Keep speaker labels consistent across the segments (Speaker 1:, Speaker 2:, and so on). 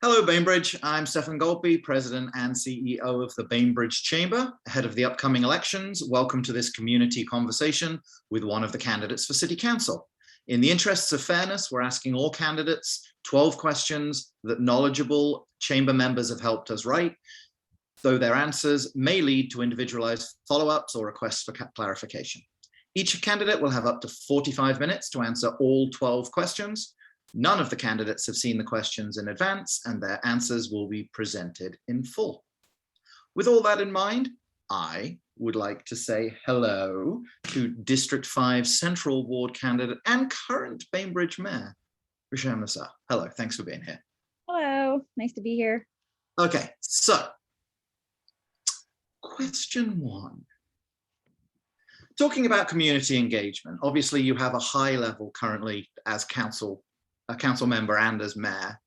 Speaker 1: Hello, Bainbridge. I'm Stefan Goldby, President and CEO of the Bainbridge Chamber. Ahead of the upcoming elections, welcome to this community conversation with one of the candidates for City Council. In the interests of fairness, we're asking all candidates 12 questions that knowledgeable Chamber members have helped us write, though their answers may lead to individualized follow-ups or requests for clarification. Each candidate will have up to 45 minutes to answer all 12 questions. None of the candidates have seen the questions in advance, and their answers will be presented in full. With all that in mind, I would like to say hello to District 5 Central Ward candidate and current Bainbridge Mayor, Rasham Nassar. Hello, thanks for being here.
Speaker 2: Hello, nice to be here.
Speaker 1: Okay, so question one. Talking about community engagement, obviously you have a high level currently as a council member and as mayor,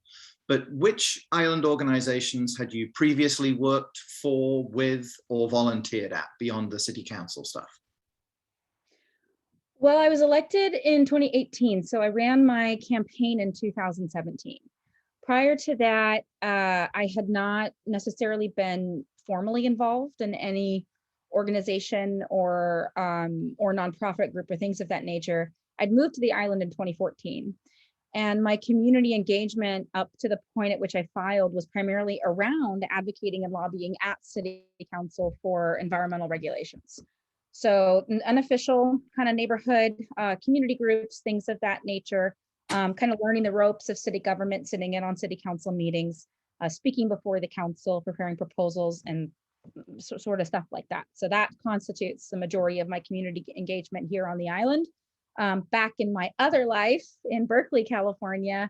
Speaker 1: but which island organizations had you previously worked for, with, or volunteered at beyond the city council stuff?
Speaker 2: Well, I was elected in 2018, so I ran my campaign in 2017. Prior to that, I had not necessarily been formally involved in any organization or nonprofit group or things of that nature. I'd moved to the island in 2014. And my community engagement up to the point at which I filed was primarily around advocating and lobbying at City Council for environmental regulations. So unofficial kind of neighborhood community groups, things of that nature, kind of learning the ropes of city government, sitting in on City Council meetings, speaking before the council, preparing proposals and sort of stuff like that. So that constitutes the majority of my community engagement here on the island. Back in my other life in Berkeley, California,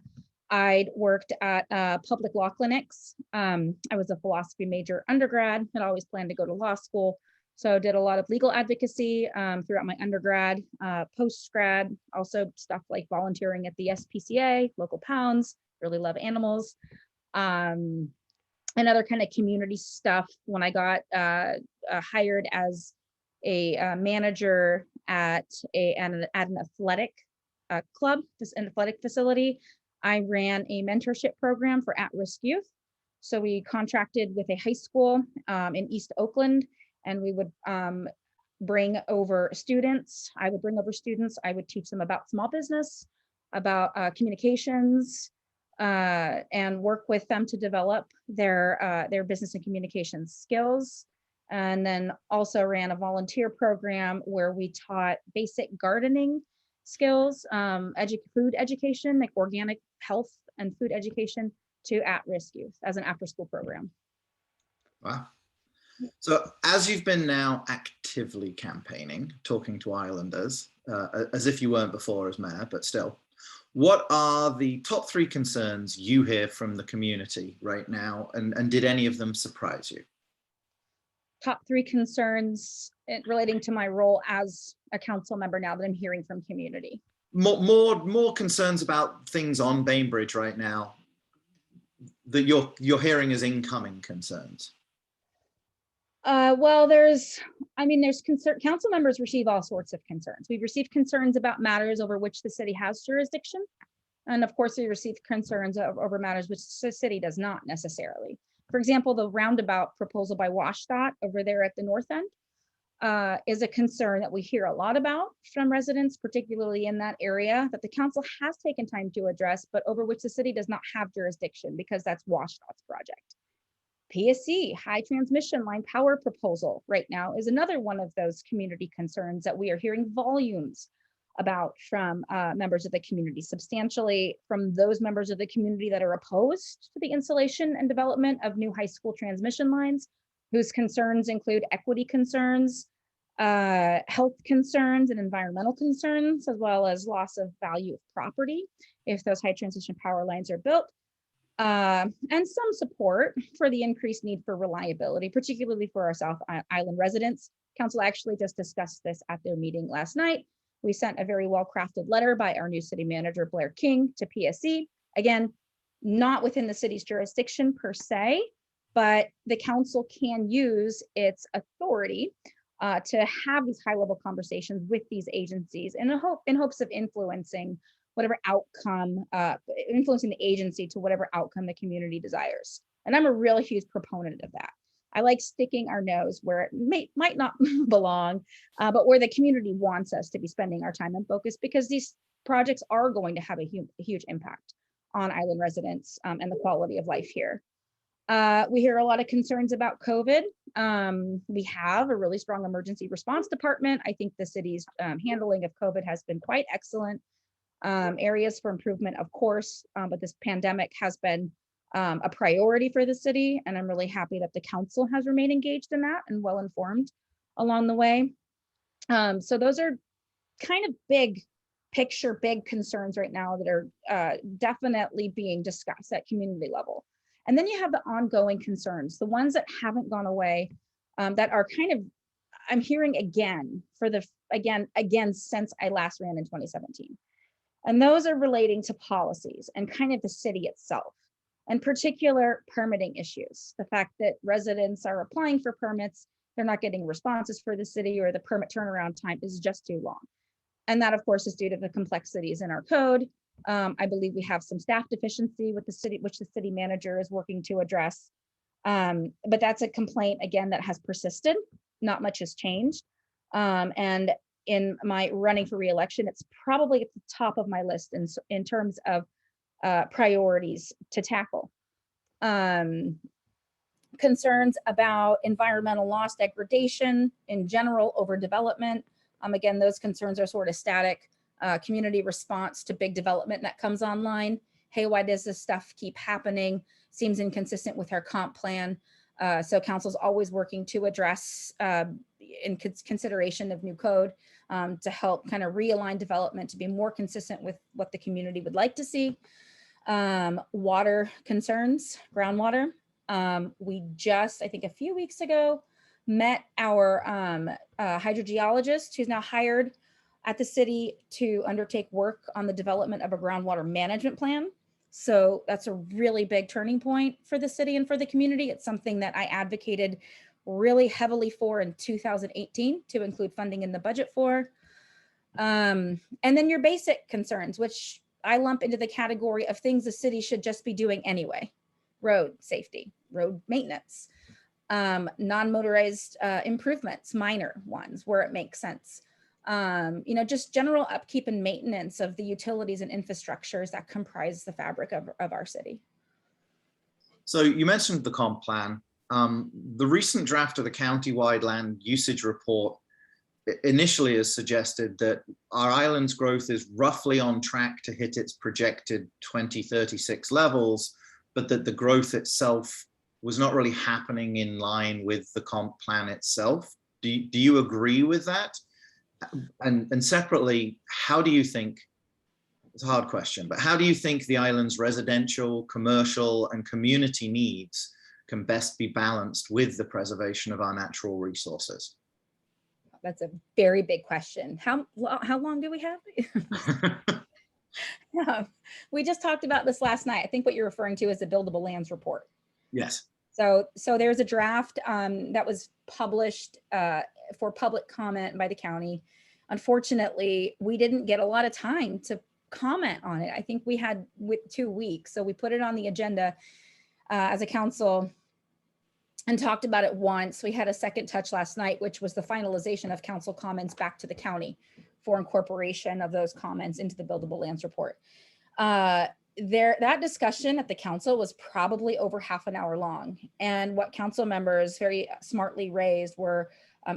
Speaker 2: I'd worked at public law clinics. I was a philosophy major undergrad, had always planned to go to law school. So did a lot of legal advocacy throughout my undergrad, post-grad, also stuff like volunteering at the SPCA, local pounds, really love animals, and other kind of community stuff. When I got hired as a manager at an athletic club, an athletic facility, I ran a mentorship program for at-risk youth. So we contracted with a high school in East Oakland, and we would bring over students. I would bring over students. I would teach them about small business, about communications, and work with them to develop their business and communications skills. And then also ran a volunteer program where we taught basic gardening skills, food education, like organic health and food education to at-risk youth as an after-school program.
Speaker 1: Wow. So as you've been now actively campaigning, talking to islanders, as if you weren't before as mayor, but still, what are the top 3 concerns you hear from the community right now? And did any of them surprise you?
Speaker 2: Top 3 concerns relating to my role as a council member now that I'm hearing from community.
Speaker 1: More concerns about things on Bainbridge right now that you're hearing as incoming concerns.
Speaker 2: Well, there's council members receive all sorts of concerns. We've received concerns about matters over which the city has jurisdiction. And of course, we receive concerns over matters which the city does not necessarily. For example, the roundabout proposal by WashDOT over there at the north end is a concern that we hear a lot about from residents, particularly in that area, that the council has taken time to address, but over which the city does not have jurisdiction because that's WashDOT's project. PSC, high transmission line power proposal right now is another one of those community concerns that we are hearing volumes about from members of the community, substantially from those members of the community that are opposed to the installation and development of new high school transmission lines, whose concerns include equity concerns, health concerns, and environmental concerns, as well as loss of value of property if those high transmission power lines are built, and some support for the increased need for reliability, particularly for our South Island residents. Council actually just discussed this at their meeting last night. We sent a very well-crafted letter by our new city manager, Blair King, to PSC. Again, not within the city's jurisdiction per se, but the council can use its authority to have these high-level conversations with these agencies in hopes of influencing whatever outcome, influencing the agency to whatever outcome the community desires. And I'm a really huge proponent of that. I like sticking our nose where it might not belong, but where the community wants us to be spending our time and focus, because these projects are going to have a huge impact on island residents and the quality of life here. We hear a lot of concerns about COVID. We have a really strong emergency response department. I think the city's handling of COVID has been quite excellent. Areas for improvement, of course, but this pandemic has been a priority for the city, and I'm really happy that the council has remained engaged in that and well informed along the way. So those are kind of big picture, big concerns right now that are definitely being discussed at community level. And then you have the ongoing concerns, the ones that haven't gone away, that are kind of, I'm hearing again since I last ran in 2017. And those are relating to policies and kind of the city itself, in particular permitting issues. The fact that residents are applying for permits, they're not getting responses for the city, or the permit turnaround time is just too long. And that, of course, is due to the complexities in our code. I believe we have some staff deficiency with the city, which the city manager is working to address. But that's a complaint, again, that has persisted. Not much has changed. And in my running for re-election, it's probably at the top of my list in terms of priorities to tackle. Concerns about environmental loss, degradation, in general, overdevelopment. Again, those concerns are sort of static. Community response to big development that comes online. Hey, why does this stuff keep happening? Seems inconsistent with our comp plan. So council's always working to address in consideration of new code to help kind of realign development to be more consistent with what the community would like to see. Water concerns, groundwater. We just, I think a few weeks ago, met our hydrogeologist who's now hired at the city to undertake work on the development of a groundwater management plan. So that's a really big turning point for the city and for the community. It's something that I advocated really heavily for in 2018 to include funding in the budget for. And then your basic concerns, which I lump into the category of things the city should just be doing anyway. Road safety, road maintenance, non-motorized improvements, minor ones where it makes sense. Just general upkeep and maintenance of the utilities and infrastructures that comprise the fabric of our city.
Speaker 1: So you mentioned the comp plan. The recent draft of the countywide land usage report initially has suggested that our island's growth is roughly on track to hit its projected 2036 levels, but that the growth itself was not really happening in line with the comp plan itself. Do you agree with that? And separately, how do you think, it's a hard question, but how do you think the island's residential, commercial, and community needs can best be balanced with the preservation of our natural resources?
Speaker 2: That's a very big question. How long do we have? Yeah, we just talked about this last night. I think what you're referring to is the buildable lands report.
Speaker 1: Yes.
Speaker 2: So there's a draft that was published for public comment by the county. Unfortunately, we didn't get a lot of time to comment on it. I think we had 2 weeks. So we put it on the agenda as a council and talked about it once. We had a second touch last night, which was the finalization of council comments back to the county for incorporation of those comments into the buildable lands report. That discussion at the council was probably over half an hour long. And what council members very smartly raised were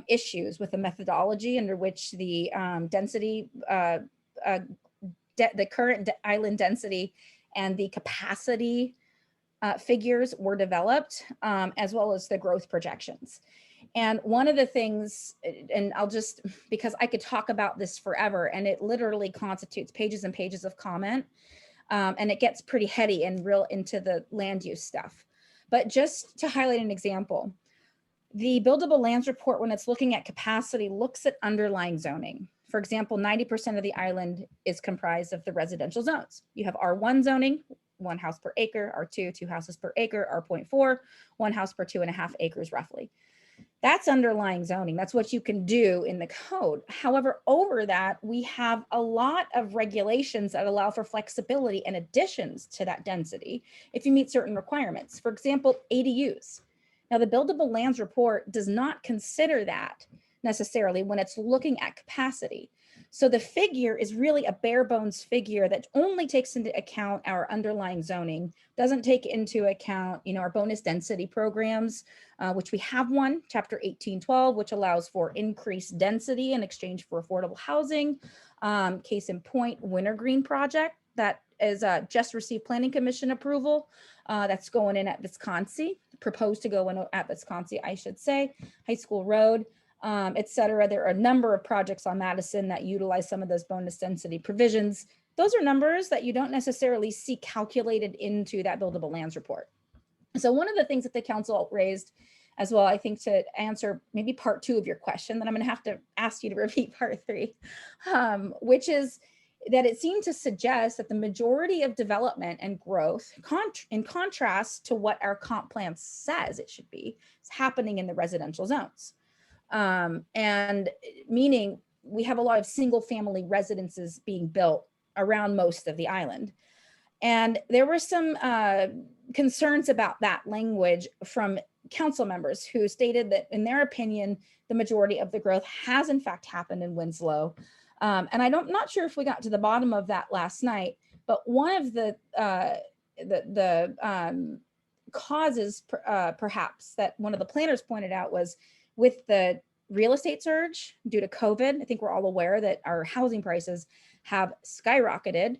Speaker 2: issues with the methodology under which the density, the current island density and the capacity figures were developed, as well as the growth projections. And one of the things, and I'll just, because I could talk about this forever, and it literally constitutes pages and pages of comment, and it gets pretty heady and real into the land use stuff. But just to highlight an example, the buildable lands report, when it's looking at capacity, looks at underlying zoning. For example, 90% of the island is comprised of the residential zones. You have R1 zoning, 1 house per acre, R2, 2 houses per acre, R.4, 1 house per 2.5 acres roughly. That's underlying zoning. That's what you can do in the code. However, over that, we have a lot of regulations that allow for flexibility and additions to that density if you meet certain requirements. For example, ADUs. Now, the buildable lands report does not consider that necessarily when it's looking at capacity. So the figure is really a bare bones figure that only takes into account our underlying zoning, doesn't take into account, our bonus density programs, which we have one, Chapter 1812, which allows for increased density in exchange for affordable housing. Case in point, Wintergreen project that is just received Planning Commission approval. That's going in at Wisconsin, proposed to go in at Wisconsin, I should say, High School Road. Et cetera. There are a number of projects on Madison that utilize some of those bonus density provisions. Those are numbers that you don't necessarily see calculated into that buildable lands report. So one of the things that the council raised as well, I think, to answer maybe part 2 of your question, that I'm going to have to ask you to repeat part 3, which is that it seemed to suggest that the majority of development and growth, in contrast to what our comp plan says it should be, is happening in the residential zones. And meaning we have a lot of single family residences being built around most of the island. And there were some concerns about that language from council members who stated that in their opinion, the majority of the growth has in fact happened in Winslow. And I'm not sure if we got to the bottom of that last night, but one of the causes perhaps that one of the planners pointed out was with the real estate surge due to COVID. I think we're all aware that our housing prices have skyrocketed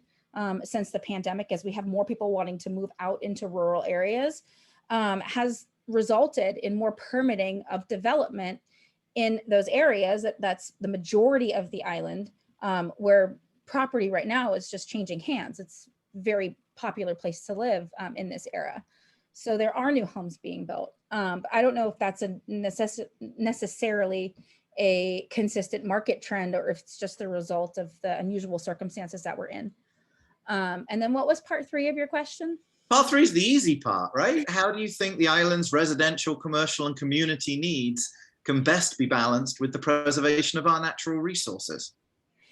Speaker 2: since the pandemic, as we have more people wanting to move out into rural areas, has resulted in more permitting of development in those areas. That's the majority of the island, where property right now is just changing hands. It's a very popular place to live in this era. So there are new homes being built. But I don't know if that's necessarily a consistent market trend or if it's just the result of the unusual circumstances that we're in. And then what was part 3 of your question?
Speaker 1: Part 3 is the easy part, right? How do you think the island's residential, commercial, and community needs can best be balanced with the preservation of our natural resources?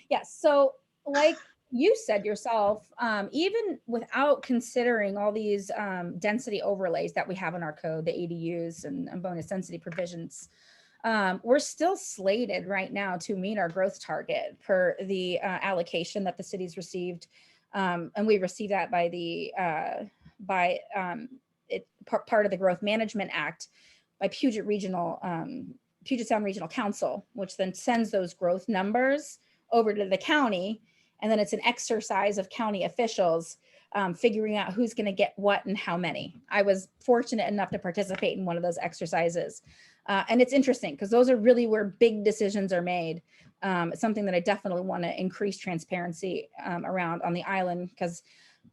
Speaker 2: Yes, so like you said yourself, even without considering all these density overlays that we have in our code, the ADUs and bonus density provisions, we're still slated right now to meet our growth target per the allocation that the city's received. And we received that by the part of the Growth Management Act by Puget Sound Regional Council, which then sends those growth numbers over to the county. And then it's an exercise of county officials figuring out who's going to get what and how many. I was fortunate enough to participate in one of those exercises. And it's interesting because those are really where big decisions are made. It's something that I definitely want to increase transparency around on the island, because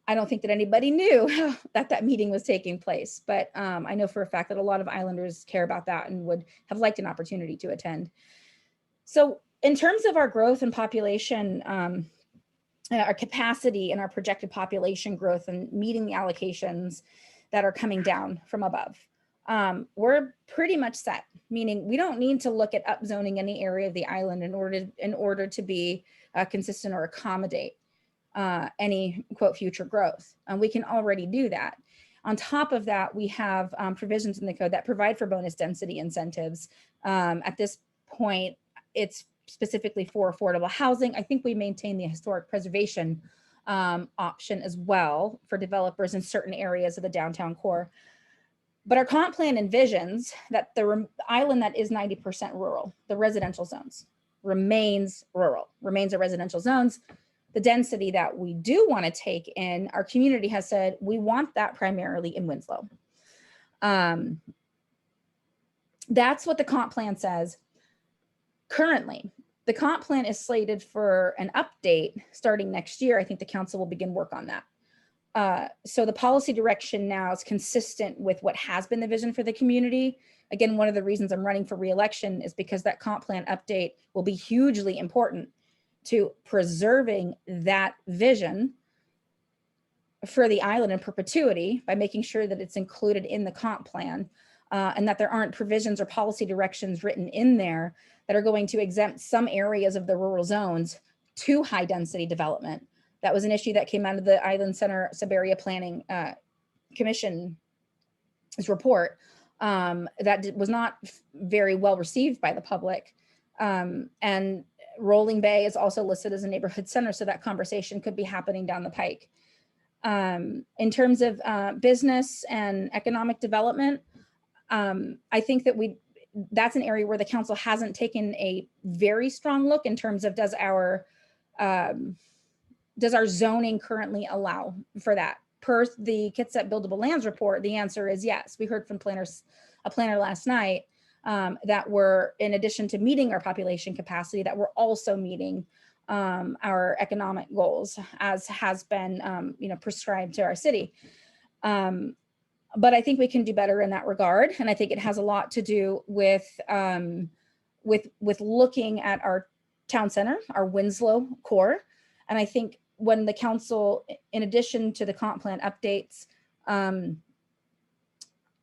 Speaker 2: I don't think that anybody knew that meeting was taking place. But I know for a fact that a lot of islanders care about that and would have liked an opportunity to attend. So in terms of our growth and population, our capacity and our projected population growth and meeting the allocations that are coming down from above, we're pretty much set, meaning we don't need to look at upzoning any area of the island in order to be consistent or accommodate any quote future growth. We can already do that. On top of that, we have provisions in the code that provide for bonus density incentives. At this point, it's specifically for affordable housing. I think we maintain the historic preservation option as well for developers in certain areas of the downtown core. But our comp plan envisions that the island that is 90% rural, the residential zones, remains rural, remains a residential zones. The density that we do want to take in, our community has said we want that primarily in Winslow. That's what the comp plan says. Currently, the comp plan is slated for an update starting next year. I think the council will begin work on that. So the policy direction now is consistent with what has been the vision for the community. Again, one of the reasons I'm running for re-election is because that comp plan update will be hugely important to preserving that vision for the island in perpetuity by making sure that it's included in the comp plan. and that there aren't provisions or policy directions written in there that are going to exempt some areas of the rural zones to high density development. That was an issue that came out of the Island Center Sub-Area Planning Commission's report that was not very well received by the public. And Rolling Bay is also listed as a neighborhood center, so that conversation could be happening down the pike. In terms of business and economic development, I think that that's an area where the council hasn't taken a very strong look in terms of does our zoning currently allow for that? Per the Kitsap Buildable Lands report, the answer is yes. We heard from a planner last night that we're, in addition to meeting our population capacity, that we're also meeting our economic goals as has been prescribed to our city. But I think we can do better in that regard. And I think it has a lot to do with looking at our town center, our Winslow core. And I think when the council, in addition to the comp plan updates,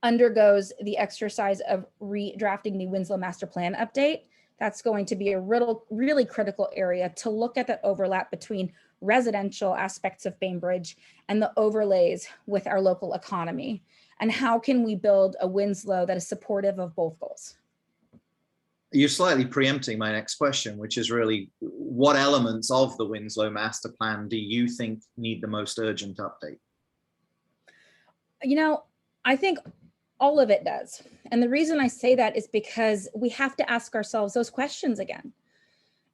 Speaker 2: undergoes the exercise of redrafting the Winslow master plan update, that's going to be a really critical area to look at that overlap between residential aspects of Bainbridge and the overlays with our local economy. And how can we build a Winslow that is supportive of both goals?
Speaker 1: You're slightly preempting my next question, which is really what elements of the Winslow master plan do you think need the most urgent update?
Speaker 2: I think all of it does. And the reason I say that is because we have to ask ourselves those questions again.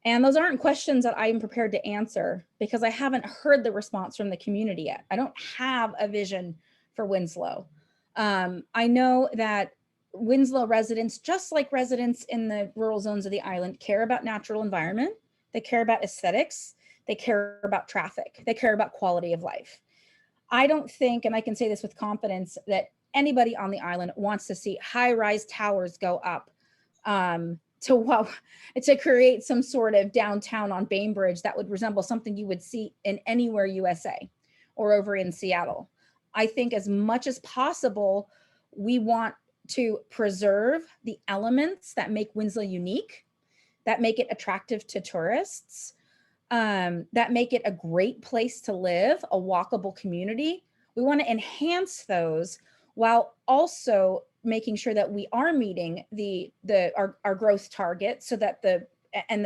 Speaker 2: And those aren't questions that I'm prepared to answer because I haven't heard the response from the community yet. I don't have a vision for Winslow. I know that Winslow residents, just like residents in the rural zones of the island, care about natural environment. They care about aesthetics. They care about traffic. They care about quality of life. I don't think, and I can say this with confidence, that anybody on the island wants to see high-rise towers go up to create some sort of downtown on Bainbridge that would resemble something you would see in anywhere USA or over in Seattle. I think as much as possible, we want to preserve the elements that make Winslow unique, that make it attractive to tourists, that make it a great place to live, a walkable community. We want to enhance those while also making sure that we are meeting our growth targets, so that the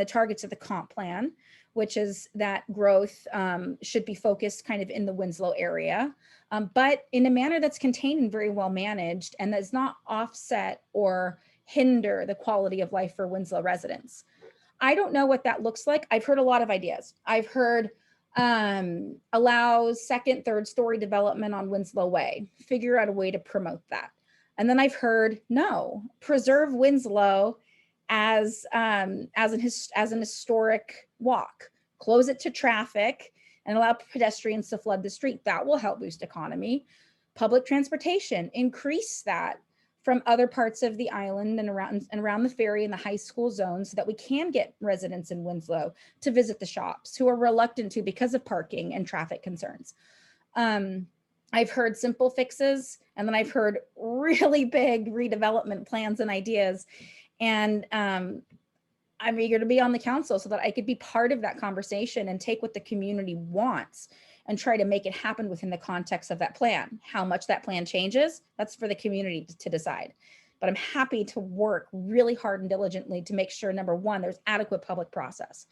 Speaker 2: targets of the comp plan, which is that growth should be focused kind of in the Winslow area, but in a manner that's contained and very well managed, and does not offset or hinder the quality of life for Winslow residents. I don't know what that looks like. I've heard a lot of ideas. I've heard allows second, third story development on Winslow Way, figure out a way to promote that. And then I've heard, no, preserve Winslow as an historic walk, close it to traffic and allow pedestrians to flood the street. That will help boost economy. Public transportation, increase that from other parts of the island and around the ferry and the high school zones, so that we can get residents in Winslow to visit the shops who are reluctant to because of parking and traffic concerns. I've heard simple fixes, and then I've heard really big redevelopment plans and ideas. And I'm eager to be on the council so that I could be part of that conversation and take what the community wants and try to make it happen within the context of that plan. How much that plan changes, that's for the community to decide. But I'm happy to work really hard and diligently to make sure, number one, there's adequate public process.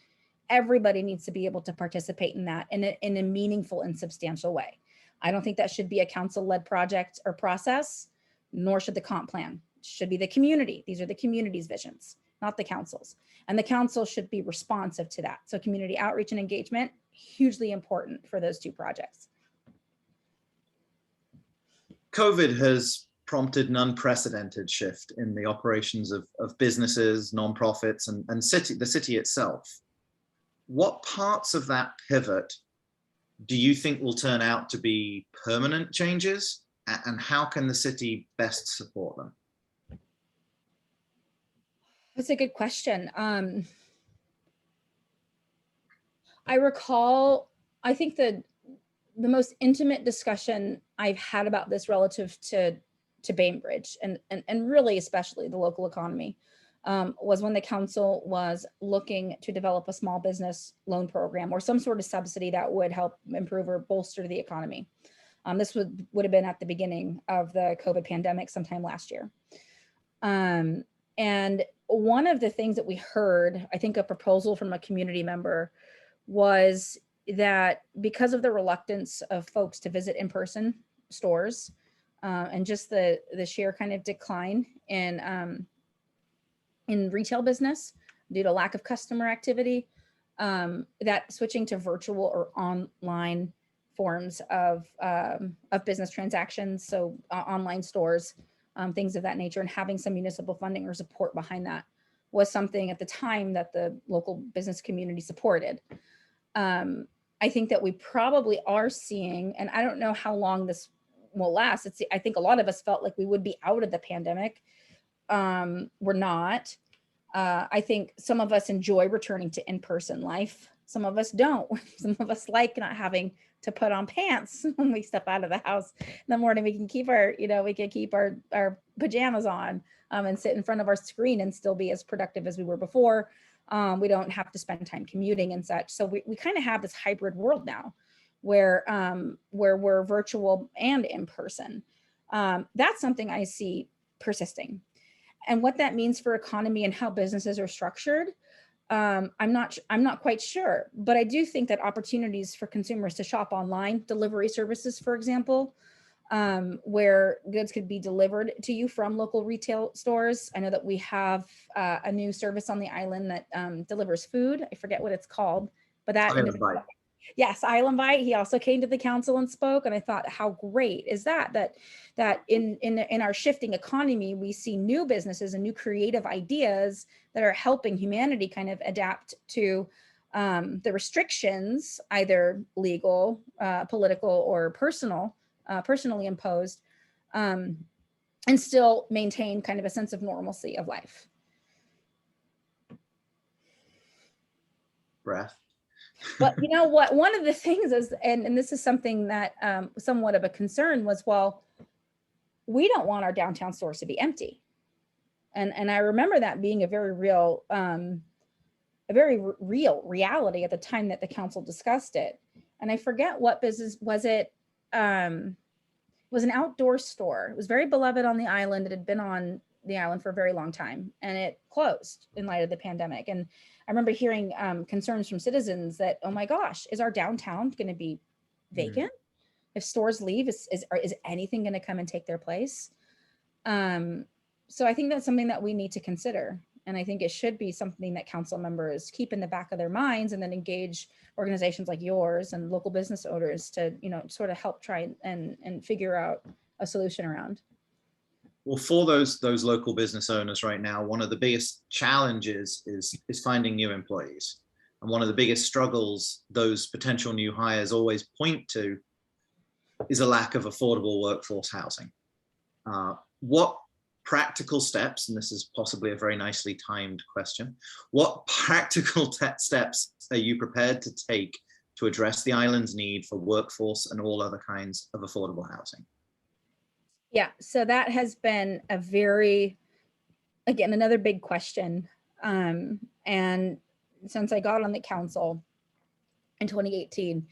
Speaker 2: Everybody needs to be able to participate in that in a meaningful and substantial way. I don't think that should be a council-led project or process, nor should the comp plan. It should be the community. These are the community's visions, not the council's. And the council should be responsive to that. So community outreach and engagement, hugely important for those two projects.
Speaker 1: COVID has prompted an unprecedented shift in the operations of businesses, nonprofits, and the city itself. What parts of that pivot do you think will turn out to be permanent changes, and how can the city best support them?
Speaker 2: That's a good question. I recall, I think the most intimate discussion I've had about this relative to to Bainbridge and really especially the local economy was when the council was looking to develop a small business loan program or some sort of subsidy that would help improve or bolster the economy. This would have been at the beginning of the COVID pandemic sometime last year. And one of the things that we heard, I think a proposal from a community member, was that because of the reluctance of folks to visit in-person stores and just the sheer kind of decline in retail business due to lack of customer activity, that switching to virtual or online forms of business transactions, so online stores, things of that nature, and having some municipal funding or support behind that was something at the time that the local business community supported. I think that we probably are seeing, and I don't know how long this will last. I think a lot of us felt like we would be out of the pandemic. We're not. I think some of us enjoy returning to in-person life. Some of us don't. Some of us like not having to put on pants when we step out of the house in the morning. We can keep our pajamas on and sit in front of our screen and still be as productive as we were before. We don't have to spend time commuting and such. So we kind of have this hybrid world now where we're virtual and in person. That's something I see persisting. And what that means for economy and how businesses are structured, I'm not quite sure, but I do think that opportunities for consumers to shop online, delivery services, for example, where goods could be delivered to you from local retail stores. I know that we have a new service on the island that delivers food. I forget what it's called, but that yes, Island Bite. He also came to the council and spoke, and I thought, how great is that in our shifting economy, we see new businesses and new creative ideas that are helping humanity kind of adapt to the restrictions, either legal, political, or personally imposed, and still maintain kind of a sense of normalcy of life.
Speaker 1: Breath.
Speaker 2: But you know what, one of the things is, and this is something that somewhat of a concern was, well, we don't want our downtown stores to be empty. And I remember that being a very real reality at the time that the council discussed it. And I forget what business was it. Was an outdoor store. It was very beloved on the island. It had been on the island for a very long time, and it closed in light of the pandemic. And I remember hearing concerns from citizens that, oh my gosh, is our downtown going to be vacant? If stores leave, is anything going to come and take their place? So I think that's something that we need to consider. And I think it should be something that council members keep in the back of their minds, and then engage organizations like yours and local business owners to, sort of help try and figure out a solution around.
Speaker 1: Well, for those local business owners right now, one of the biggest challenges is finding new employees. And one of the biggest struggles those potential new hires always point to is a lack of affordable workforce housing. What practical steps, and this is possibly a very nicely timed question, what practical steps are you prepared to take to address the island's need for workforce and all other kinds of affordable housing?
Speaker 2: Yeah, so that has been another big question. And since I got on the council in 2018,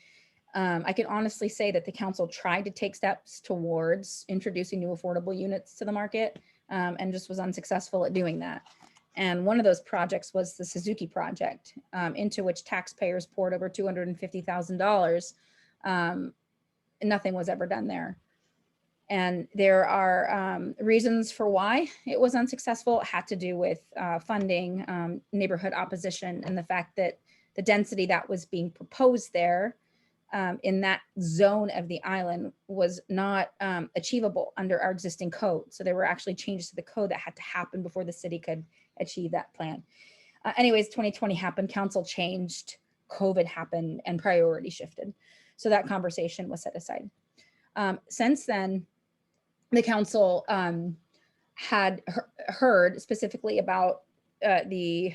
Speaker 2: I can honestly say that the council tried to take steps towards introducing new affordable units to the market, and just was unsuccessful at doing that. And one of those projects was the Suzuki project, into which taxpayers poured over $250,000. Nothing was ever done there. And there are reasons for why it was unsuccessful. It had to do with funding, neighborhood opposition, and the fact that the density that was being proposed there in that zone of the island was not achievable under our existing code. So there were actually changes to the code that had to happen before the city could achieve that plan. Anyways, 2020 happened, council changed, COVID happened, and priority shifted. So that conversation was set aside. Since then, the council had heard specifically about the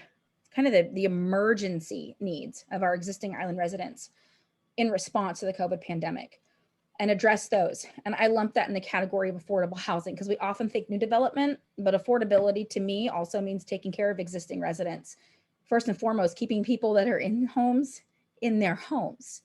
Speaker 2: emergency needs of our existing island residents in response to the COVID pandemic. and address those. And I lump that in the category of affordable housing because we often think new development, but affordability to me also means taking care of existing residents. First and foremost, keeping people that are in homes in their homes.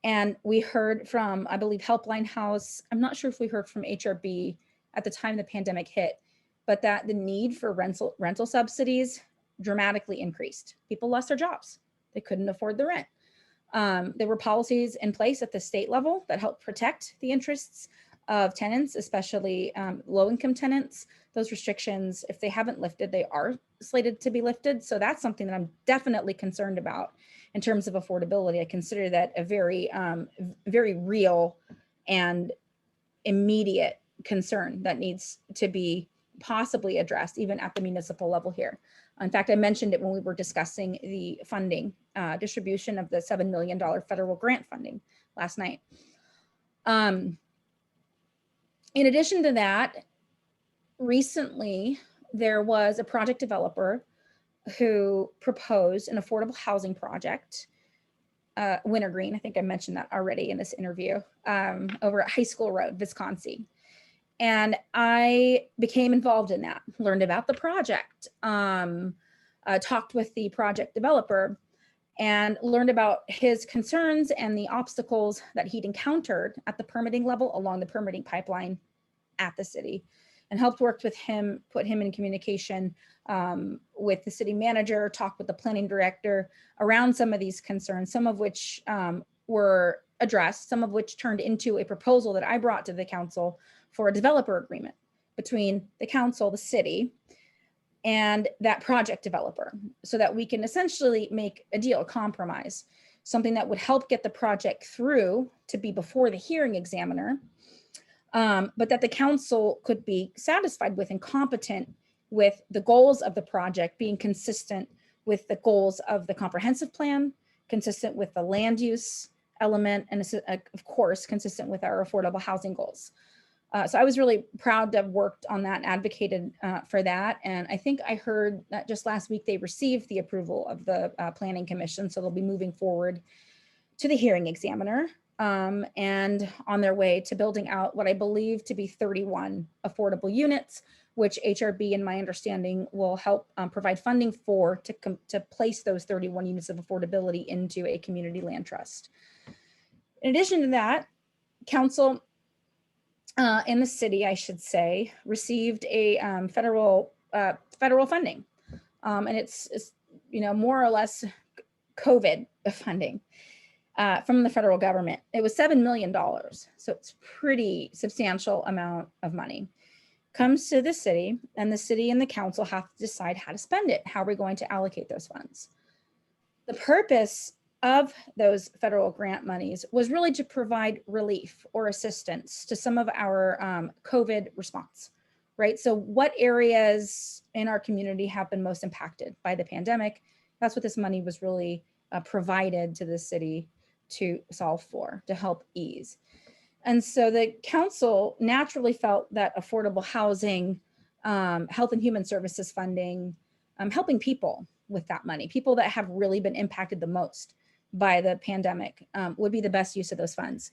Speaker 2: And we heard from, I believe, Helpline House. I'm not sure if we heard from HRB at the time the pandemic hit, but that the need for rental subsidies dramatically increased. People lost their jobs. They couldn't afford the rent. There were policies in place at the state level that helped protect the interests of tenants, especially low-income tenants. Those restrictions, if they haven't lifted, they are slated to be lifted. So that's something that I'm definitely concerned about in terms of affordability. I consider that a very, very real and immediate concern that needs to be possibly addressed even at the municipal level here. In fact, I mentioned it when we were discussing the funding distribution of the $7 million federal grant funding last night. In addition to that, recently there was a project developer who proposed an affordable housing project, Wintergreen, I think I mentioned that already in this interview, over at High School Road, Wisconsin. And I became involved in that, learned about the project, talked with the project developer, and learned about his concerns and the obstacles that he'd encountered at the permitting level along the permitting pipeline at the city, and helped work with him, put him in communication with the city manager, talked with the planning director around some of these concerns, some of which were addressed, some of which turned into a proposal that I brought to the council for a developer agreement between the council, the city, and that project developer, so that we can essentially make a deal, a compromise, something that would help get the project through to be before the hearing examiner, but that the council could be satisfied with and competent with the goals of the project being consistent with the goals of the comprehensive plan, consistent with the land use element, and of course, consistent with our affordable housing goals. So I was really proud to have worked on that and advocated for that. And I think I heard that just last week they received the approval of the Planning Commission. So they'll be moving forward to the hearing examiner and on their way to building out what I believe to be 31 affordable units, which HRB, in my understanding, will help provide funding for to place those 31 units of affordability into a community land trust. In addition to that, council in the city, I should say, received a federal funding, and it's more or less COVID funding from the federal government. It was $7 million, so it's pretty substantial amount of money. Comes to the city, and the city and the council have to decide how to spend it. How are we going to allocate those funds? The purpose of those federal grant monies was really to provide relief or assistance to some of our COVID response, right? So what areas in our community have been most impacted by the pandemic? That's what this money was really provided to the city to solve for, to help ease. And so the council naturally felt that affordable housing, health and human services funding, helping people with that money, people that have really been impacted the most by the pandemic, would be the best use of those funds.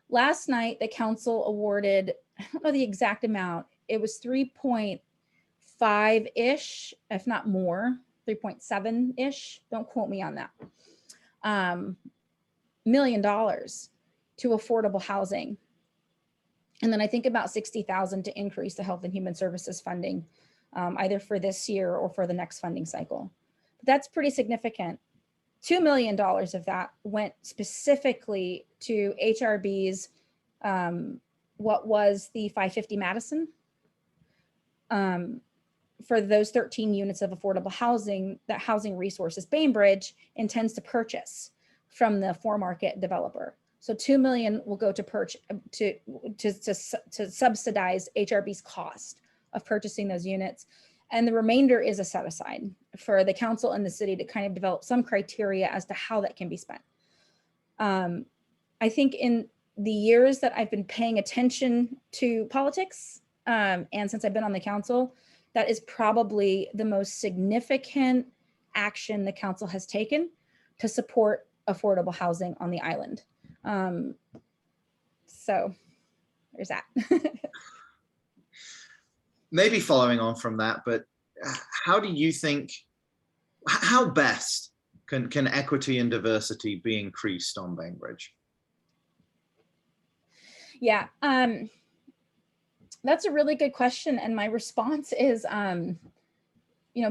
Speaker 2: Last night, the council awarded, I don't know the exact amount, it was 3.5-ish, if not more, 3.7-ish, don't quote me on that, $1 million to affordable housing. And then I think about $60,000 to increase the health and human services funding, either for this year or for the next funding cycle. But that's pretty significant. $2 million of that went specifically to HRB's, what was the 550 Madison, for those 13 units of affordable housing that Housing Resources Bainbridge intends to purchase from the for-market developer. So $2 million will go to subsidize HRB's cost of purchasing those units. And the remainder is a set aside for the council and the city to kind of develop some criteria as to how that can be spent. I think in the years that I've been paying attention to politics, and since I've been on the council, that is probably the most significant action the council has taken to support affordable housing on the island. So there's that.
Speaker 1: Maybe following on from that, but how do you think, how best can equity and diversity be increased on Bainbridge?
Speaker 2: Yeah, that's a really good question. And my response is,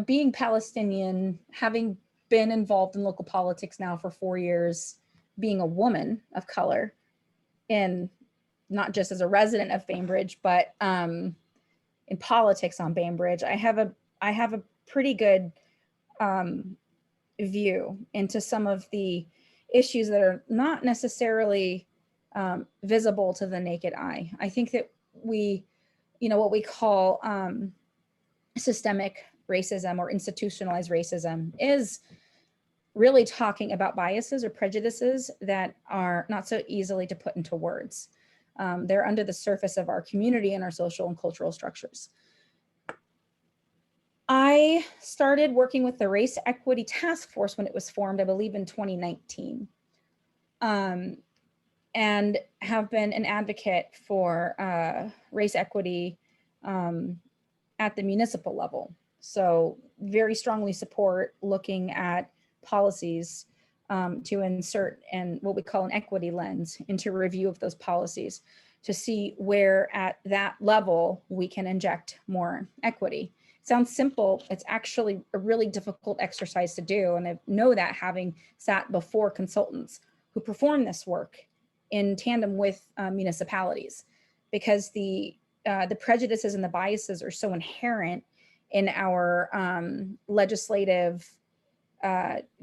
Speaker 2: being Palestinian, having been involved in local politics now for 4 years, being a woman of color, and not just as a resident of Bainbridge, but in politics on Bainbridge, I have a pretty good view into some of the issues that are not necessarily visible to the naked eye. I think that what we call systemic racism or institutionalized racism is really talking about biases or prejudices that are not so easily to put into words. They're under the surface of our community and our social and cultural structures. I started working with the Race Equity Task Force when it was formed, I believe in 2019, and have been an advocate for race equity at the municipal level. So very strongly support looking at policies to insert and what we call an equity lens into review of those policies to see where at that level we can inject more equity. Sounds simple. It's actually a really difficult exercise to do. And I know that having sat before consultants who perform this work in tandem with municipalities, because the prejudices and the biases are so inherent in our legislative,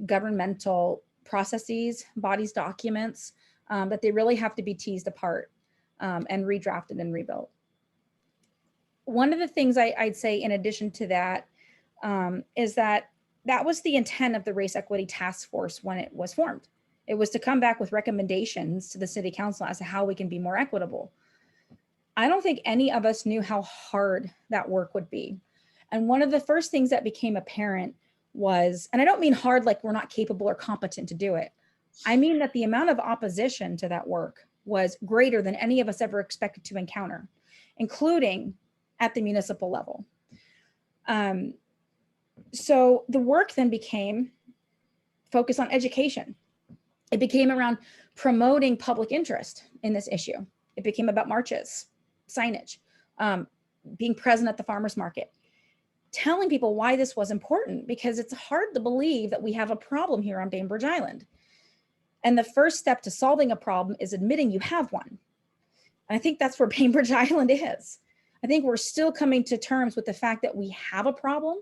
Speaker 2: governmental processes, bodies, documents, that they really have to be teased apart and redrafted and rebuilt. One of the things I'd say in addition to that is that was the intent of the Race Equity Task Force when it was formed. It was to come back with recommendations to the city council as to how we can be more equitable. I don't think any of us knew how hard that work would be. And one of the first things that became apparent was, and I don't mean hard like we're not capable or competent to do it. I mean that the amount of opposition to that work was greater than any of us ever expected to encounter, including at the municipal level. So the work then became focused on education. It became around promoting public interest in this issue. It became about marches, signage, being present at the farmers market, telling people why this was important, because it's hard to believe that we have a problem here on Bainbridge Island. And the first step to solving a problem is admitting you have one. And I think that's where Bainbridge Island is. I think we're still coming to terms with the fact that we have a problem,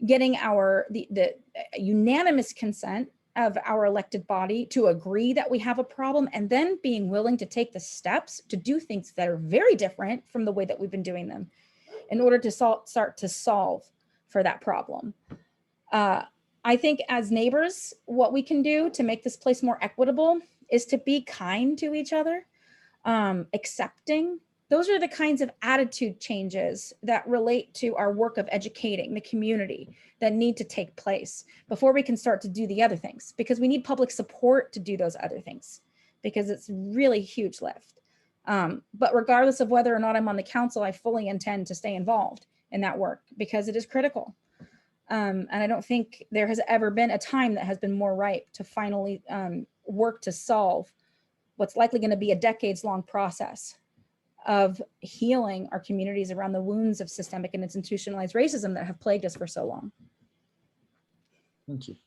Speaker 2: getting the unanimous consent of our elected body to agree that we have a problem, and then being willing to take the steps to do things that are very different from the way that we've been doing them in order to start to solve for that problem. I think as neighbors, what we can do to make this place more equitable is to be kind to each other, accepting. Those are the kinds of attitude changes that relate to our work of educating the community that need to take place before we can start to do the other things, because we need public support to do those other things, because it's really huge lift. But regardless of whether or not I'm on the council, I fully intend to stay involved in that work because it is critical. And I don't think there has ever been a time that has been more ripe to finally work to solve what's likely going to be a decades-long process of healing our communities around the wounds of systemic and institutionalized racism that have plagued us for so long.
Speaker 1: Thank you.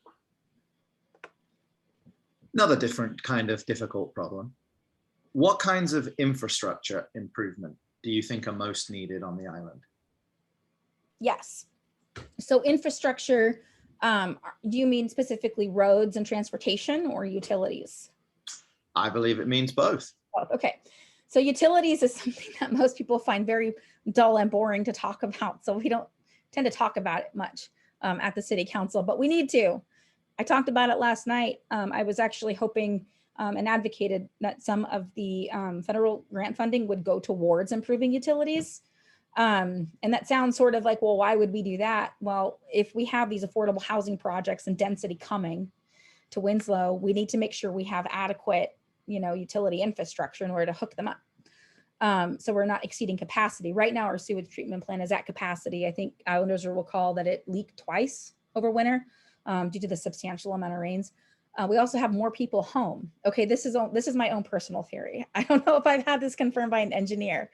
Speaker 1: Another different kind of difficult problem. What kinds of infrastructure improvement do you think are most needed on the island?
Speaker 2: Yes. So infrastructure, do you mean specifically roads and transportation or utilities?
Speaker 1: I believe it means both.
Speaker 2: Okay. So utilities is something that most people find very dull and boring to talk about. So we don't tend to talk about it much at the city council, but we need to. I talked about it last night. I was actually hoping and advocated that some of the federal grant funding would go towards improving utilities. And that sounds sort of like, well, why would we do that? Well, if we have these affordable housing projects and density coming to Winslow, we need to make sure we have adequate utility infrastructure in order to hook them up. So we're not exceeding capacity. Right now, our sewage treatment plant is at capacity. I think Islanders will recall that it leaked twice over winter due to the substantial amount of rains. We also have more people home. Okay, this is my own personal theory. I don't know if I've had this confirmed by an engineer,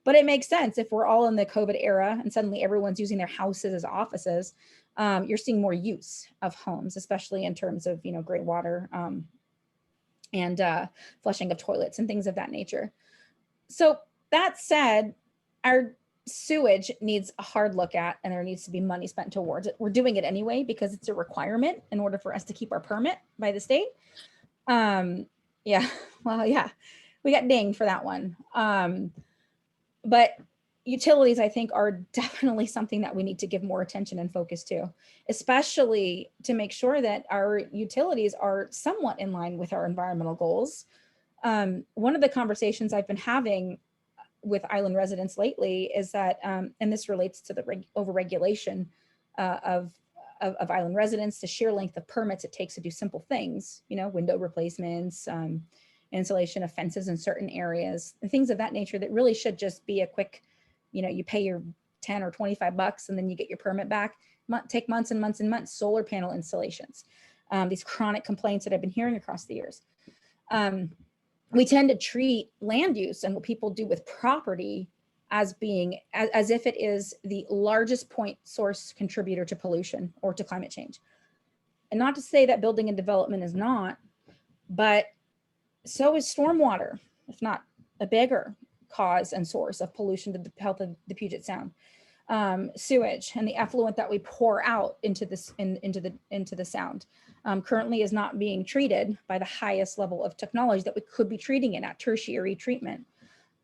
Speaker 2: but it makes sense if we're all in the COVID era and suddenly everyone's using their houses as offices. You're seeing more use of homes, especially in terms of gray water and flushing of toilets and things of that nature. So that said, our sewage needs a hard look at, and there needs to be money spent towards it. We're doing it anyway because it's a requirement in order for us to keep our permit by the state. Yeah, well, yeah, we got dinged for that one. But utilities, I think, are definitely something that we need to give more attention and focus to, especially to make sure that our utilities are somewhat in line with our environmental goals. One of the conversations I've been having with island residents lately is that, and this relates to the overregulation of island residents, the sheer length of permits it takes to do simple things, window replacements, installation of fences in certain areas, and things of that nature that really should just be a quick, you pay your 10 or 25 bucks and then you get your permit back. Take months and months and months. Solar panel installations, these chronic complaints that I've been hearing across the years. We tend to treat land use and what people do with property as being as if it is the largest point source contributor to pollution or to climate change. And not to say that building and development is not, but so is stormwater, if not a bigger cause and source of pollution to the health of the Puget Sound. Sewage and the effluent that we pour out into the sound currently is not being treated by the highest level of technology that we could be treating it at, tertiary treatment.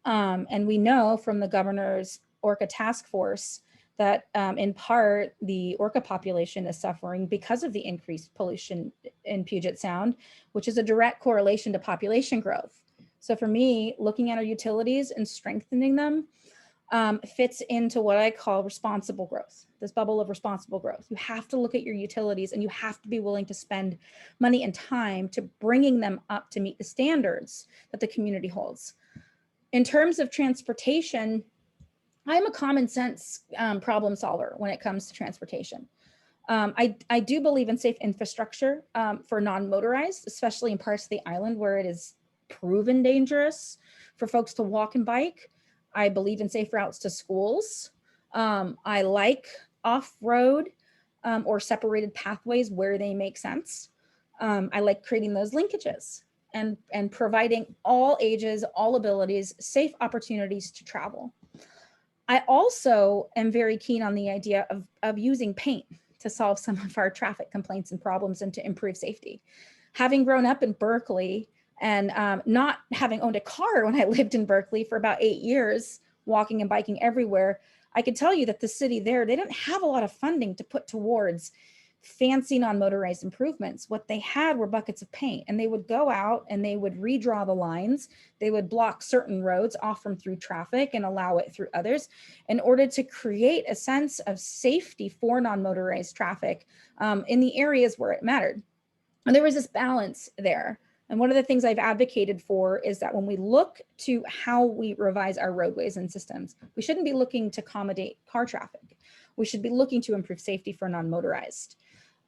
Speaker 2: And we know from the governor's Orca task force that in part the orca population is suffering because of the increased pollution in Puget Sound, which is a direct correlation to population growth. So for me, looking at our utilities and strengthening them fits into what I call responsible growth, this bubble of responsible growth. You have to look at your utilities and you have to be willing to spend money and time to bringing them up to meet the standards that the community holds. In terms of transportation, I'm a common sense problem solver when it comes to transportation. I do believe in safe infrastructure for non-motorized, especially in parts of the island where it is proven dangerous for folks to walk and bike. I believe in safe routes to schools. I like off-road or separated pathways where they make sense. I like creating those linkages and providing all ages, all abilities, safe opportunities to travel. I also am very keen on the idea of using paint to solve some of our traffic complaints and problems and to improve safety. Having grown up in Berkeley and not having owned a car when I lived in Berkeley for about 8 years, walking and biking everywhere, I could tell you that the city there, they didn't have a lot of funding to put towards fancy non-motorized improvements. What they had were buckets of paint, and they would go out and they would redraw the lines. They would block certain roads off from through traffic and allow it through others in order to create a sense of safety for non-motorized traffic in the areas where it mattered. And there was this balance there. And one of the things I've advocated for is that when we look to how we revise our roadways and systems, we shouldn't be looking to accommodate car traffic. We should be looking to improve safety for non-motorized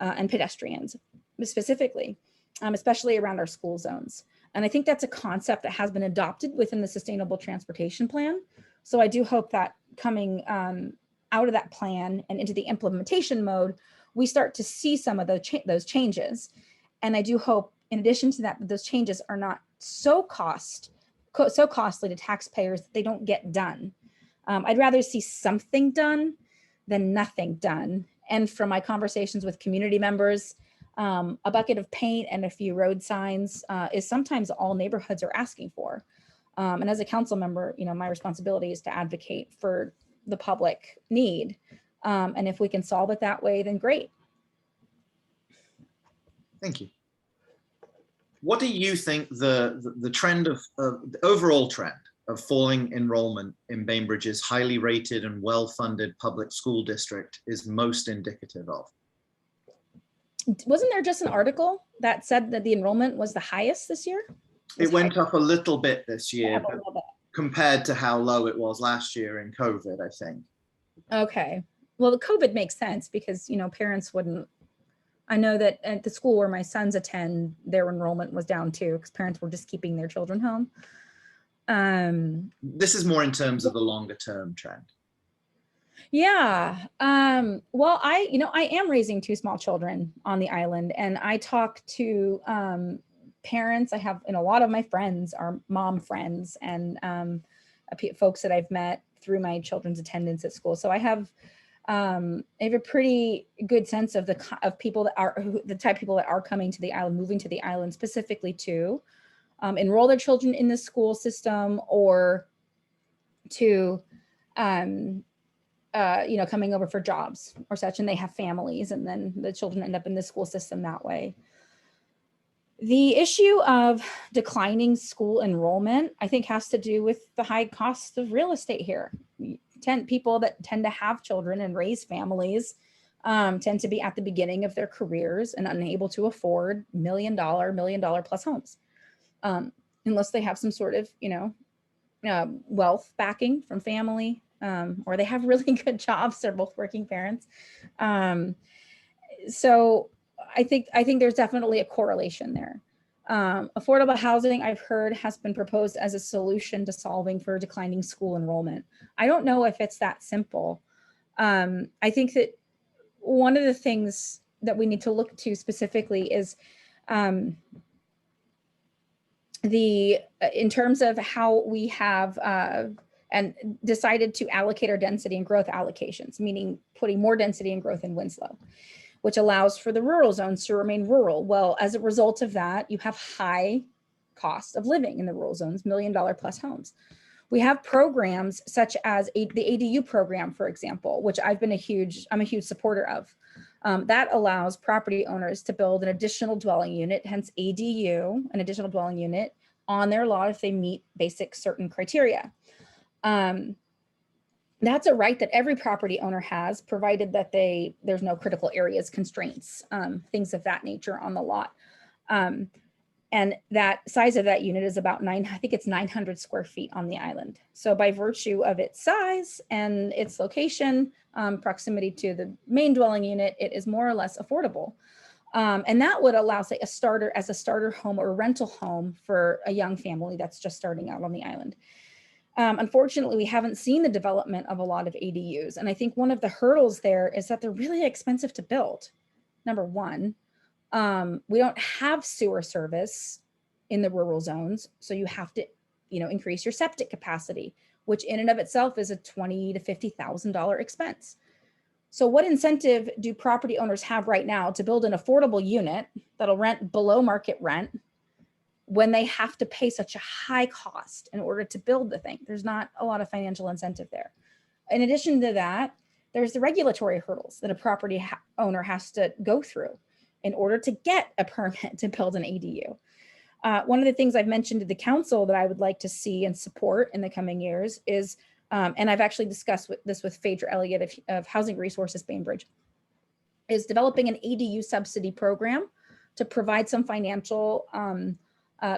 Speaker 2: and pedestrians specifically, especially around our school zones. And I think that's a concept that has been adopted within the Sustainable Transportation Plan. So I do hope that coming out of that plan and into the implementation mode, we start to see some of those changes. And I do hope, in addition to that, those changes are not so costly to taxpayers that they don't get done. I'd rather see something done than nothing done. And from my conversations with community members, a bucket of paint and a few road signs is sometimes all neighborhoods are asking for. And as a council member, my responsibility is to advocate for the public need. And if we can solve it that way, then great.
Speaker 1: Thank you. What do you think the trend of the overall trend of falling enrollment in Bainbridge's highly rated and well-funded public school district is most indicative of?
Speaker 2: Wasn't there just an article that said that the enrollment was the highest this year?
Speaker 1: It went up a little bit this year,
Speaker 2: Up a
Speaker 1: but
Speaker 2: little bit.
Speaker 1: compared to how low it was last year in COVID, I think.
Speaker 2: Okay. Well, the COVID makes sense because, parents wouldn't. I know that at the school where my sons attend, their enrollment was down too because parents were just keeping their children home.
Speaker 1: This is more in terms of the longer term trend.
Speaker 2: Yeah. Well, I am raising two small children on the island, and I talk to parents. I have, a lot of my friends are mom friends and folks that I've met through my children's attendance at school. So I have a pretty good sense of people that are the type of people that are coming to the island, moving to the island specifically to enroll their children in the school system or to coming over for jobs or such, and they have families, and then the children end up in the school system that way. The issue of declining school enrollment, I think, has to do with the high cost of real estate here. People that tend to have children and raise families tend to be at the beginning of their careers and unable to afford million dollar plus homes, unless they have some sort of, wealth backing from family, or they have really good jobs. They're both working parents. So I think there's definitely a correlation there. Affordable housing, I've heard, has been proposed as a solution to solving for declining school enrollment. I don't know if it's that simple. I think that one of the things that we need to look to specifically is in terms of how we have and decided to allocate our density and growth allocations, meaning putting more density and growth in Winslow, which allows for the rural zones to remain rural. Well, as a result of that, you have high cost of living in the rural zones, $1 million plus homes. We have programs such as the ADU program, for example, which I'm a huge supporter of. That allows property owners to build an additional dwelling unit, hence ADU, an additional dwelling unit on their lot if they meet basic certain criteria. That's a right that every property owner has, provided that there's no critical areas constraints, things of that nature on the lot. And that size of that unit is about 900 square feet on the island. So by virtue of its size and its location, proximity to the main dwelling unit, it is more or less affordable. And that would allow, say, a starter home or a rental home for a young family that's just starting out on the island. Unfortunately, we haven't seen the development of a lot of ADUs. And I think one of the hurdles there is that they're really expensive to build. Number one, we don't have sewer service in the rural zones. So you have to, increase your septic capacity, which in and of itself is a $20,000 to $50,000 expense. So what incentive do property owners have right now to build an affordable unit that'll rent below market rent when they have to pay such a high cost in order to build the thing? There's not a lot of financial incentive there. In addition to that, there's the regulatory hurdles that a property owner has to go through in order to get a permit to build an ADU. One of the things I've mentioned to the council that I would like to see and support in the coming years is, and I've actually discussed this with Phaedra Elliott of Housing Resources Bainbridge, is developing an ADU subsidy program to provide some financial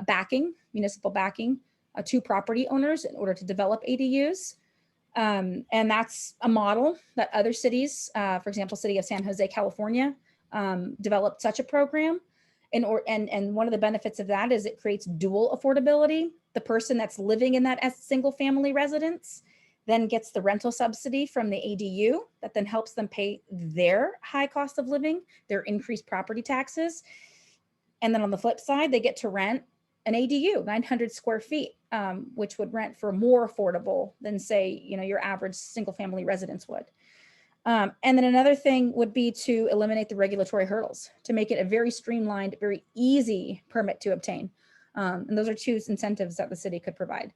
Speaker 2: backing, municipal backing to property owners in order to develop ADUs. And that's a model that other cities, for example, City of San Jose, California, developed such a program. And one of the benefits of that is it creates dual affordability. The person that's living in that single family residence then gets the rental subsidy from the ADU that then helps them pay their high cost of living, their increased property taxes. And then on the flip side, they get to rent an ADU, 900 square feet, which would rent for more affordable than, say, your average single family residence would. And then another thing would be to eliminate the regulatory hurdles, to make it a very streamlined, very easy permit to obtain. And those are two incentives that the city could provide.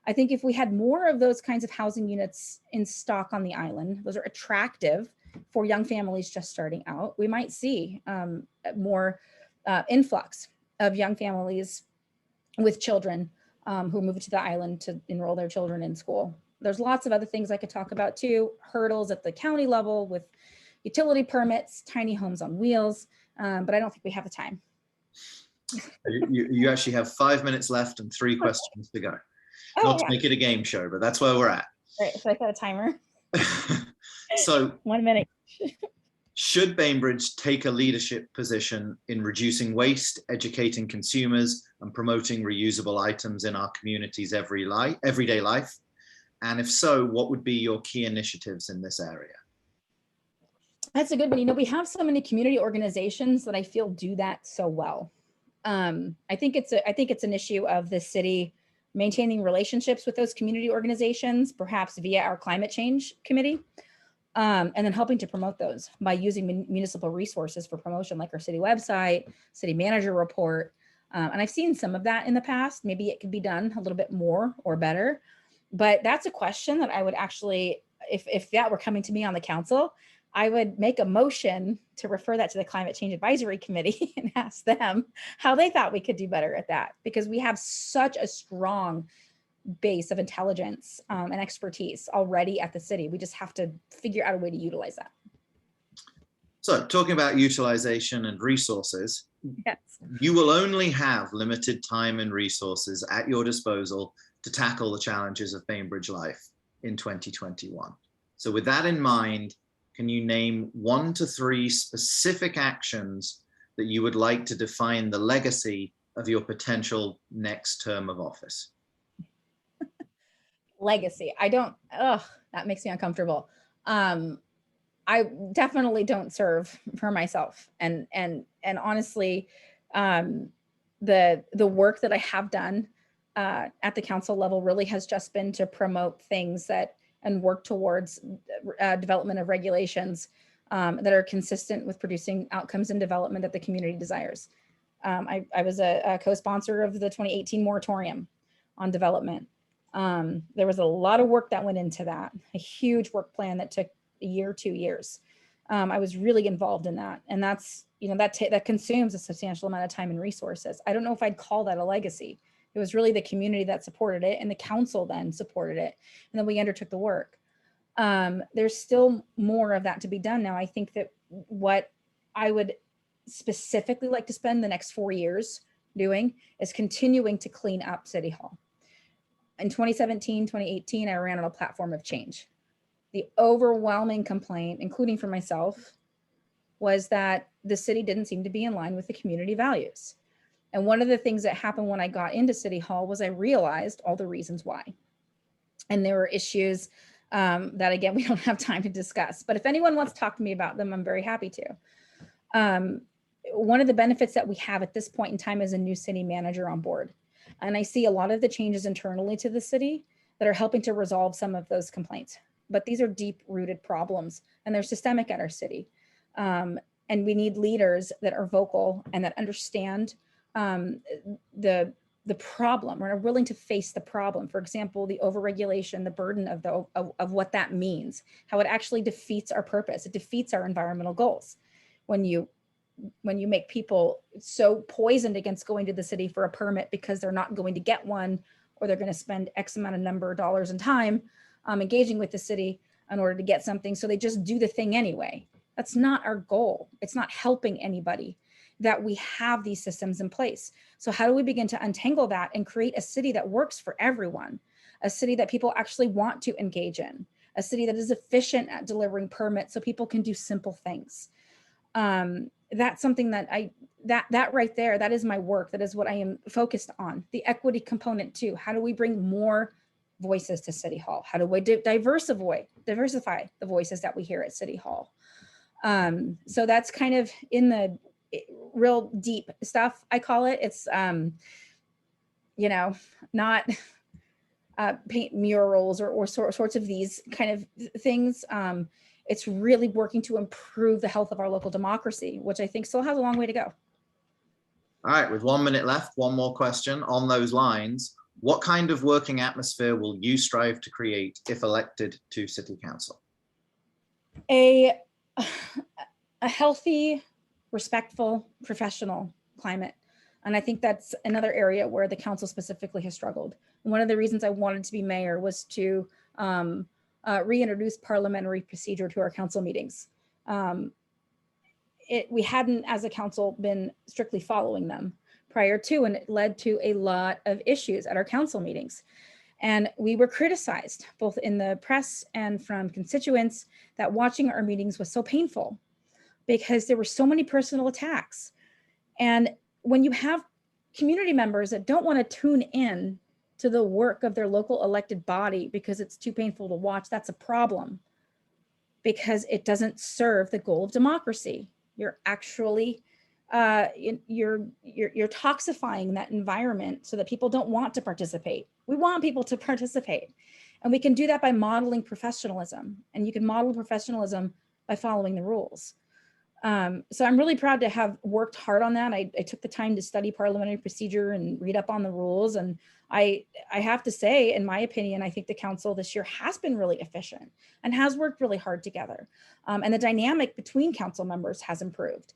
Speaker 2: I think if we had more of those kinds of housing units in stock on the island, those are attractive for young families just starting out, we might see more influx of young families with children who move to the island to enroll their children in school. There's lots of other things I could talk about too, hurdles at the county level with utility permits, tiny homes on wheels, but I don't think we have the time.
Speaker 1: You actually have 5 minutes left and 3 questions to go.
Speaker 2: Oh,
Speaker 1: Not to
Speaker 2: yeah.
Speaker 1: make it a game show, but that's where we're at.
Speaker 2: Right, should I set a timer?
Speaker 1: So
Speaker 2: 1 minute.
Speaker 1: should Bainbridge take a leadership position in reducing waste, educating consumers, and promoting reusable items in our community's everyday life? And if so, what would be your key initiatives in this area?
Speaker 2: That's a good one. You know, we have so many community organizations that I feel do that so well. I think it's an issue of the city maintaining relationships with those community organizations, perhaps via our climate change committee, and then helping to promote those by using municipal resources for promotion, like our city website, city manager report. And I've seen some of that in the past. Maybe it could be done a little bit more or better, but that's a question that I would actually, if that were coming to me on the council, I would make a motion to refer that to the Climate Change Advisory Committee and ask them how they thought we could do better at that, because we have such a strong base of intelligence and expertise already at the city. We just have to figure out a way to utilize that.
Speaker 1: So talking about utilization and resources,
Speaker 2: Yes.
Speaker 1: you will only have limited time and resources at your disposal to tackle the challenges of Bainbridge life in 2021. So with that in mind, can you name 1 to 3 specific actions that you would like to define the legacy of your potential next term of office?
Speaker 2: Legacy. That makes me uncomfortable. I definitely don't serve for myself. And honestly, the work that I have done at the council level really has just been to promote things that and work towards development of regulations that are consistent with producing outcomes and development that the community desires. I was a co-sponsor of the 2018 moratorium on development. There was a lot of work that went into that, a huge work plan that took a year, 2 years. I was really involved in that. And that's, you know, that consumes a substantial amount of time and resources. I don't know if I'd call that a legacy. It was really the community that supported it, and the council then supported it. And then we undertook the work. There's still more of that to be done now. I think that what I would specifically like to spend the next 4 years doing is continuing to clean up City Hall. In 2017, 2018, I ran on a platform of change. The overwhelming complaint, including for myself, was that the city didn't seem to be in line with the community values. And one of the things that happened when I got into City Hall was I realized all the reasons why. And there were issues that, again, we don't have time to discuss. But if anyone wants to talk to me about them, I'm very happy to. One of the benefits that we have at this point in time is a new city manager on board. And I see a lot of the changes internally to the city that are helping to resolve some of those complaints. But these are deep-rooted problems, and they're systemic at our city. And we need leaders that are vocal and that understand the problem, or are willing to face the problem. For example, the overregulation, the burden of what that means, how it actually defeats our purpose. It defeats our environmental goals. When you make people so poisoned against going to the city for a permit because they're not going to get one, or they're going to spend X amount of number of dollars and time engaging with the city in order to get something, so they just do the thing anyway. That's not our goal. It's not helping anybody that we have these systems in place. So how do we begin to untangle that and create a city that works for everyone? A city that people actually want to engage in, a city that is efficient at delivering permits so people can do simple things. That's something that that right there, that is my work. That is what I am focused on. The equity component too. How do we bring more voices to City Hall? How do we diversify the voices that we hear at City Hall? So that's kind of in the real deep stuff, I call it. It's, you know, not paint murals or sorts of these kind of things. It's really working to improve the health of our local democracy, which I think still has a long way to go.
Speaker 1: All right, with 1 minute left, one more question on those lines. What kind of working atmosphere will you strive to create if elected to City Council?
Speaker 2: A healthy, respectful, professional climate. And I think that's another area where the council specifically has struggled. One of the reasons I wanted to be mayor was to reintroduce parliamentary procedure to our council meetings. We hadn't, as a council, been strictly following them prior to, and it led to a lot of issues at our council meetings. And we were criticized both in the press and from constituents that watching our meetings was so painful because there were so many personal attacks. And when you have community members that don't want to tune in to the work of their local elected body because it's too painful to watch, that's a problem, because it doesn't serve the goal of democracy. You're actually you're toxifying that environment so that people don't want to participate. We want people to participate, and we can do that by modeling professionalism, and you can model professionalism by following the rules. So I'm really proud to have worked hard on that. I took the time to study parliamentary procedure and read up on the rules. And I have to say, in my opinion, I think the council this year has been really efficient and has worked really hard together. And the dynamic between council members has improved.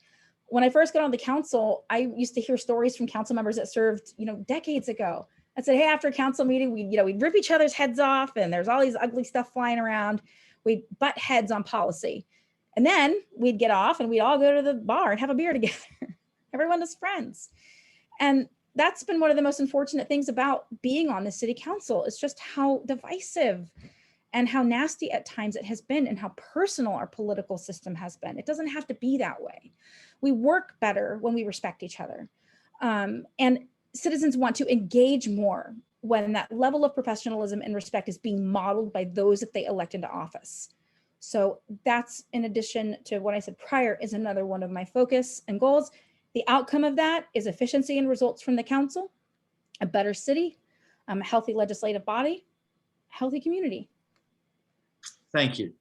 Speaker 2: When I first got on the council, I used to hear stories from council members that served, decades ago. I said, hey, after a council meeting, we'd rip each other's heads off, and there's all these ugly stuff flying around. We'd butt heads on policy. And then we'd get off and we'd all go to the bar and have a beer together. Everyone is friends. And that's been one of the most unfortunate things about being on the city council, is just how divisive and how nasty at times it has been, and how personal our political system has been. It doesn't have to be that way. We work better when we respect each other. And citizens want to engage more when that level of professionalism and respect is being modeled by those that they elect into office. So that's, in addition to what I said prior, is another one of my focus and goals. The outcome of that is efficiency and results from the council, a better city, a healthy legislative body, healthy community.
Speaker 1: Thank you.